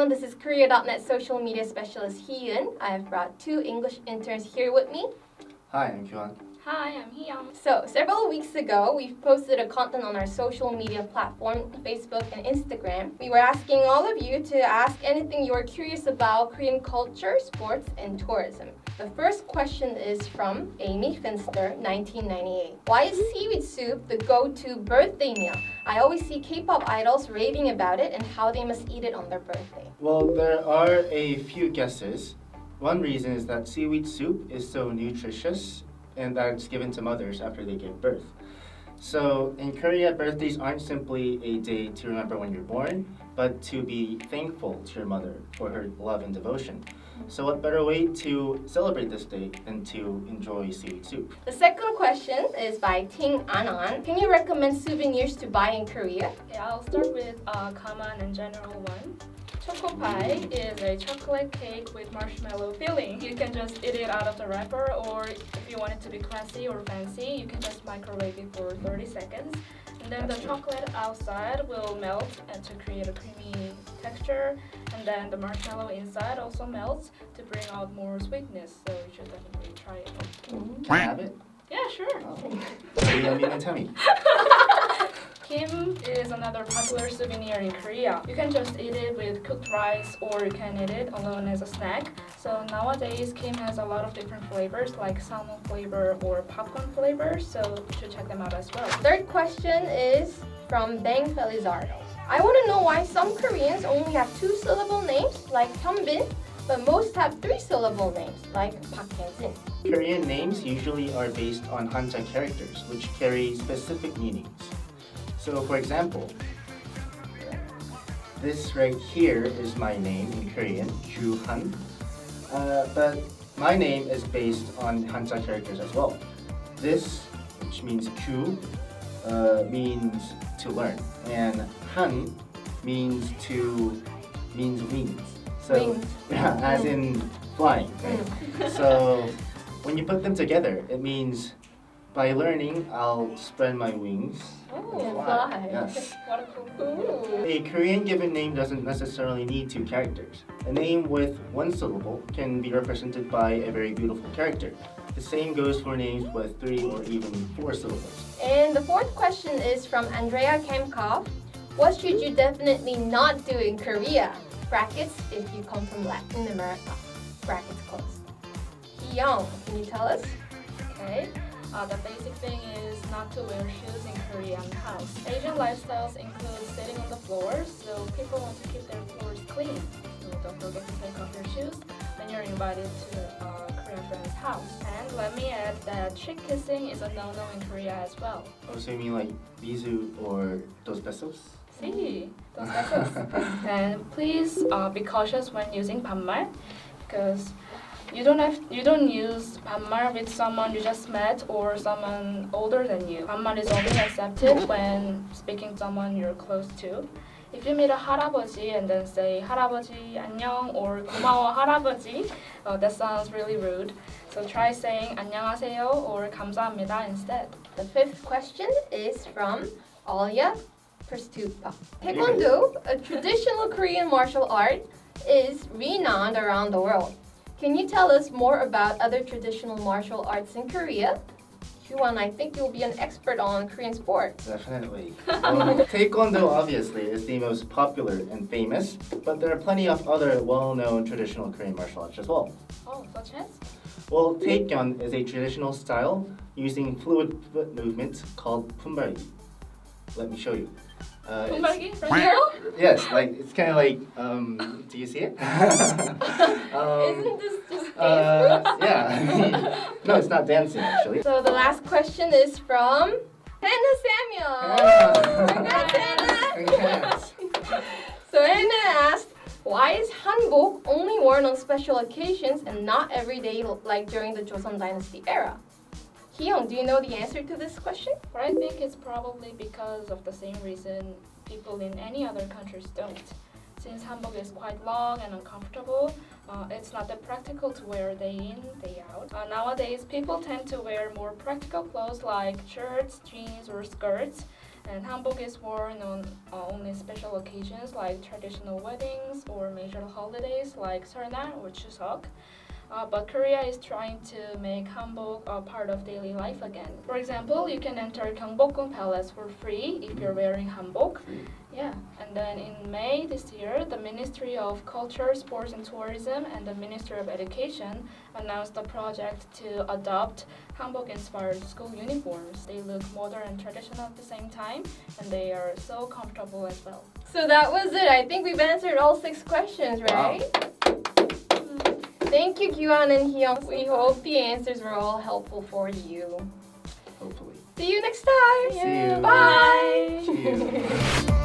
everyone, this is Korea.net social media specialist Hee-young. I have brought two English interns here with me. Hi, I'm Kyu-Han. Hi, I'm Hee-young. So, several weeks ago, we posted a content on our social media platform, Facebook and Instagram. We were asking all of you to ask anything you are curious about Korean culture, sports, and tourism. The first question is from Amy Finster, 1998. Why is seaweed soup the go-to birthday meal? I always see K-pop idols raving about it and how they must eat it on their birthday. Well, there are a few guesses. One reason is that seaweed soup is so nutritious and that it's given to mothers after they give birth. So in Korea, birthdays aren't simply a day to remember when you're born, but to be thankful to your mother for her love and devotion. So what better way to celebrate this day than to enjoy seaweed soup? The second question is by Ting Anon. Can you recommend souvenirs to buy in Korea? Yeah, I'll start with a common and general one. Choco pie is a chocolate cake with marshmallow filling. You can just eat it out of the wrapper, or if you want it to be classy or fancy, you can just microwave it for 30 seconds. And then the chocolate outside will melt and to create a creamy texture. And then the marshmallow inside also melts to bring out more sweetness. So you should definitely try it. Can I have it? Yeah, sure. Yummy and tummy. Kim is another popular souvenir in Korea. You can just eat it with cooked rice or you can eat it alone as a snack. So nowadays, Kim has a lot of different flavors like salmon flavor or popcorn flavor, so you should check them out as well. Third question is from Bang Felizardo. I want to know why some Koreans only have 2-syllable names like Hyunbin, but most have 3-syllable names like Park Hyun-jin. Korean names usually are based on Hanja characters, which carry specific meanings. So for example, this right here is my name in Korean, Kyu-Han. But my name is based on Hanja characters as well. This, which means Kyu, means to learn, and Han means wings. So Wings. yeah, as in flying. Right? So when you put them together, it means by learning, I'll spread my wings. And fly. Yes. What a cool A Korean given name doesn't necessarily need 2 characters. A name with 1 syllable can be represented by a very beautiful character. The same goes for names with 3 or even 4 syllables. And the fourth question is from Andrea Kemkov. What should you definitely not do in Korea? Brackets if you come from Latin America. Brackets closed. Hee-young, can you tell us? Okay. The basic thing is not to wear shoes in Korean house. Asian lifestyles include sitting on the floors, so people want to keep their floors clean. So don't forget to take off your shoes when you're invited to a Korean friend's house. And let me add that cheek kissing is a no-no in Korea as well. Oh, so you mean like bisu or dos besos? See, those besos. And please be cautious when using 반말, because you don't use 반말 with someone you just met or someone older than you. 반말 is only accepted when speaking to someone you're close to. If you meet a 할아버지 and then say 할아버지 안녕 or 고마워 할아버지, that sounds really rude. So try saying 안녕하세요 or 감사합니다 instead. The fifth question is from Olya Perstupa. Taekwondo, a traditional Korean martial art, is renowned around the world. Can you tell us more about other traditional martial arts in Korea? Kyu-Han, I think you'll be an expert on Korean sports. Definitely. Taekwondo obviously is the most popular and famous, but there are plenty of other well-known traditional Korean martial arts as well. Oh, such as? Well, taekkyeon is a traditional style using fluid foot movements called punbalgi. Let me show you. 분발기? Right now? Yes, like it's kind of like. Do you see it? Isn't this just dance moves? Yeah. No, it's not dancing actually. So the last question is from Hannah Samuel. Yeah. Congrats, Hannah! Congrats. So Hannah asked, why is Hanbok only worn on special occasions and not every day like during the Joseon Dynasty era? Hee-young, do you know the answer to this question? But I think it's probably because of the same reason people in any other countries don't. Since hanbok is quite long and uncomfortable, it's not that practical to wear day in, day out. Nowadays, people tend to wear more practical clothes like shirts, jeans, or skirts. And hanbok is worn on only special occasions like traditional weddings or major holidays like Seoll날 or Chuseok. But Korea is trying to make hanbok a part of daily life again. For example, you can enter Gyeongbokgung Palace for free if you're wearing hanbok. Yeah, and then in May this year, the Ministry of Culture, Sports and Tourism and the Ministry of Education announced a project to adopt hanbok-inspired school uniforms. They look modern and traditional at the same time, and they are so comfortable as well. So that was it. I think we've answered all 6 questions, right? Wow. Thank you, Kyu-Han and Hee-young. We hope the answers were all helpful for you. Hopefully. See you next time. See you. Bye. See you.